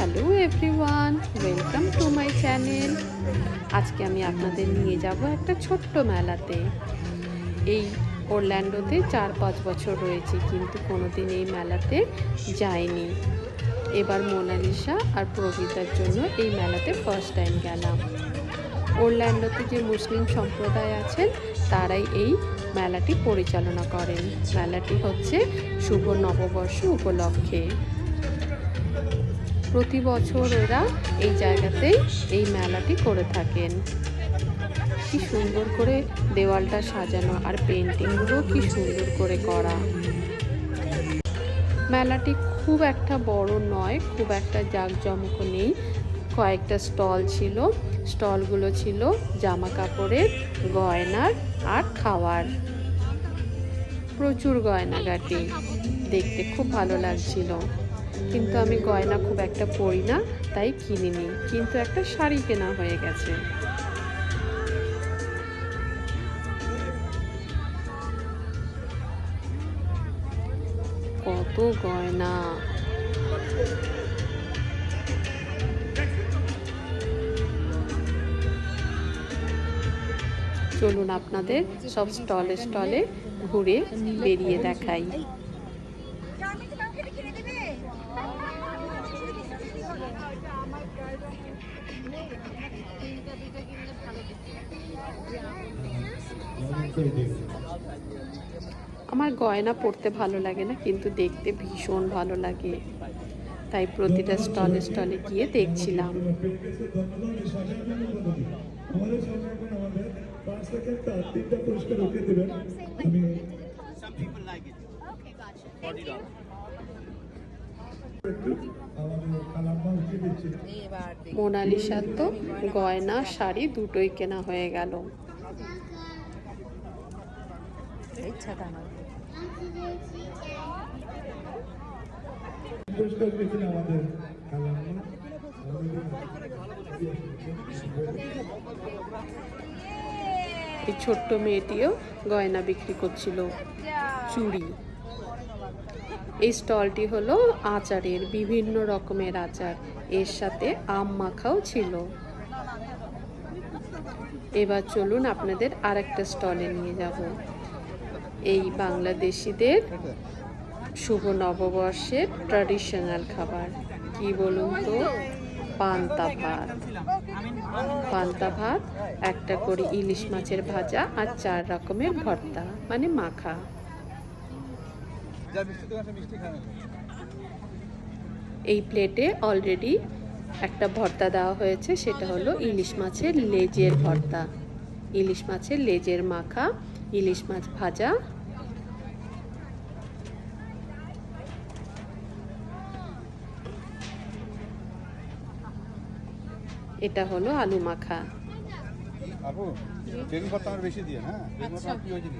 Hello everyone, welcome to my channel. আজকে আমি আপনাদের নিয়ে যাব একটা ছোট্ট মেলাতে। এই অরল্যান্ডোতে 4-5 বছর রয়েছি, কিন্তু কোনোদিন এই মেলাতে যাইনি। এবার মোনালিসা আর প্রবিতার জন্য এই মেলাতে ফার্স্ট টাইম গেলাম। অরল্যান্ডোতে যে মুসলিম সম্প্রদায় আছেন তারাই এই মেলাটি পরিচালনা করেন। মেলাটি হচ্ছে শুভ নববর্ষ উপলক্ষে। প্রতি বছর ওরা এই জায়গাতেই এই মেলাটি করে থাকেন। কি সুন্দর করে দেওয়ালটা সাজানো, আর পেন্টিংগুলো কি সুন্দর করে করা। মেলাটি খুব একটা বড় নয়, খুব একটা জাঁকজমক নেই। কয়েকটা স্টল ছিল, স্টলগুলো ছিল জামা কাপড়ের, গয়নার আর খাওয়ার। প্রচুর গয়নাগাটি, দেখতে খুব ভালো লাগছিল। কিন্তু আমি গয়না খুব একটা পরি না, তাই কিনিনি, কিন্তু একটা শাড়ি কেনা হয়ে গেছে। কত গয়না! চলুন আপনাদের সব স্টলে স্টলে ঘুরে বেরিয়ে দেখাই। আমার গয়না পরতে ভালো লাগে না, কিন্তু দেখতে ভীষণ ভালো লাগে, তাই প্রতিটা স্টলে স্টলে গিয়ে দেখছিলাম। মোনালিসার তো গয়না শাড়ি দুটোই কেনা হয়ে গেল। এই ছোট্ট মেয়েটিও গয়না বিক্রি করছিল, চুড়ি। এই স্টলটি হলো আচারের, বিভিন্ন রকমের আচার, এর সাথে আম মাখাও ছিল। এবার চলুন আপনাদের আরেকটা স্টলে নিয়ে যাব। এই বাংলাদেশিদের শুভ নববর্ষের ট্র্যাডিশনাল খাবার কি বলুন তো, পান্তা ভাত। পান্তা ভাত, একটা করে ইলিশ মাছের ভাজা আর 4 রকমের ভর্তা, মানে মাখা। এই প্লেটে অলরেডি একটা ভর্তা দেওয়া হয়েছে, সেটা হলো ইলিশ মাছের লেজের ভর্তা, ইলিশ মাছের লেজের মাখা, ইলিশ মাছ ভাজা। এটা হলো আলু মাখা। আপু ট্রেন ভর্তা আমার বেশি দিয়ে, হ্যাঁ ট্রেন ভর্তা কি হয়েছে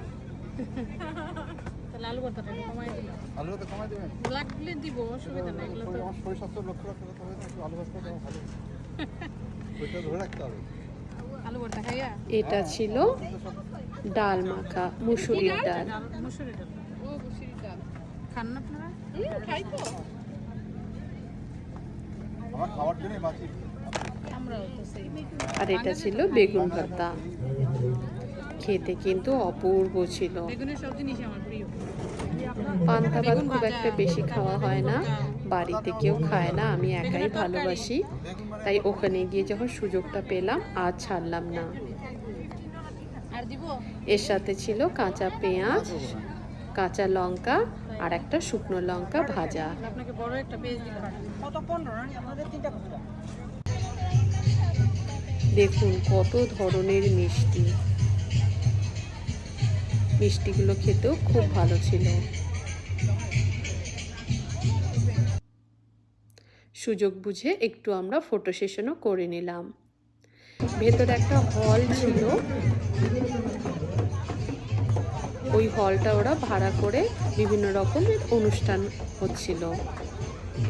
তাহলে আলু ভর্তাটা কমাই দিলাম। আলু ভর্তা কমাই দেবেন? লাগলে দিব, অসুবিধা নেই। এগুলো তো আমার শরীর স্বাস্থ্য লক্ষ্য রাখতে হবে, একটু আলু ভর্তা দেওয়া ভালো, ওইটা ধরে রাখতে হবে। আলু ভর্তা খাইয়া এটা ছিল ডাল মাখা, মুসুরির ডাল। মুসুরি ডাল। ও মুসুরি ডাল খান না আপনারা? খাই তো আমার খাওয়ার জন্যই বাঁচি। আমরাও তো সেই। আর এটা ছিল বেগুন ভর্তা, খেতে কিন্তু অপূর্ব ছিল। বেগুনের সব জিনিস আমার প্রিয়। পান্তা ভাত খুব একটা বেশি খাওয়া হয় না, বাড়িতে কেউ খায় না, আমি একাই ভালোবাসি, তাই ওখানে গিয়ে যখন সুযোগটা পেলাম আর ছাড়লাম না। আর দিব? এর সাথে ছিল কাঁচা পেঁয়াজ, কাঁচা লঙ্কা আর একটা শুকনো লঙ্কা ভাজা। আপনাকে বড় একটা পেজ দিলাম। কত 15 না আমাদের তিনটা ভাজা। দেখুন কত ধরনের মিষ্টি, মিষ্টিগুলো খেতেও খুব ভালো ছিল। সুযোগ বুঝে একটু আমরা ফটো সেশনও করে নিলাম। ভেতরে একটা হল ছিল, ওই হলটা ওরা ভাড়া করে বিভিন্ন রকমের অনুষ্ঠান হচ্ছিল।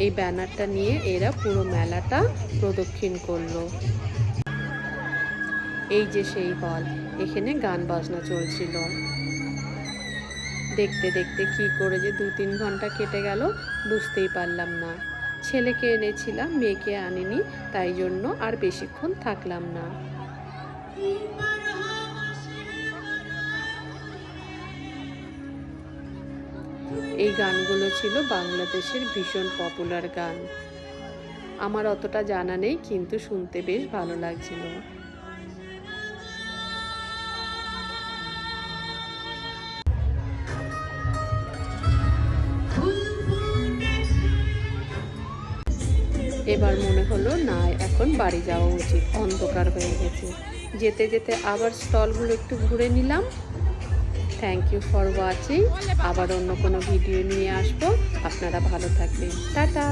এই ব্যানারটা নিয়ে এরা পুরো মেলাটা প্রদক্ষিণ করলো। এই যে সেই হল, এখানে গান বাজনা চলছিল। দেখতে দেখতে কি করে যে 2-3 ঘন্টা কেটে গেল বুঝতেই পারলাম না। ছেলেকে এনেছিলাম, মেয়েকে আনিনি, তাই জন্য আর বেশিক্ষণ থাকলাম না। এই গানগুলো ছিল বাংলাদেশের ভীষণ পপুলার গান। আমার অতটা জানা নেই, কিন্তু শুনতে বেশ ভালো লাগছিল। এবার মনে হলো না, এখন বাড়ি যাওয়া উচিত, অন্ধকার হয়ে গেছে। যেতে যেতে আবার স্টলগুলো একটু ঘুরে নিলাম। Thank you for watching. আবার অন্য কোনো ভিডিও নিয়ে আসবো। আপনারা ভালো থাকবেন। টাটা।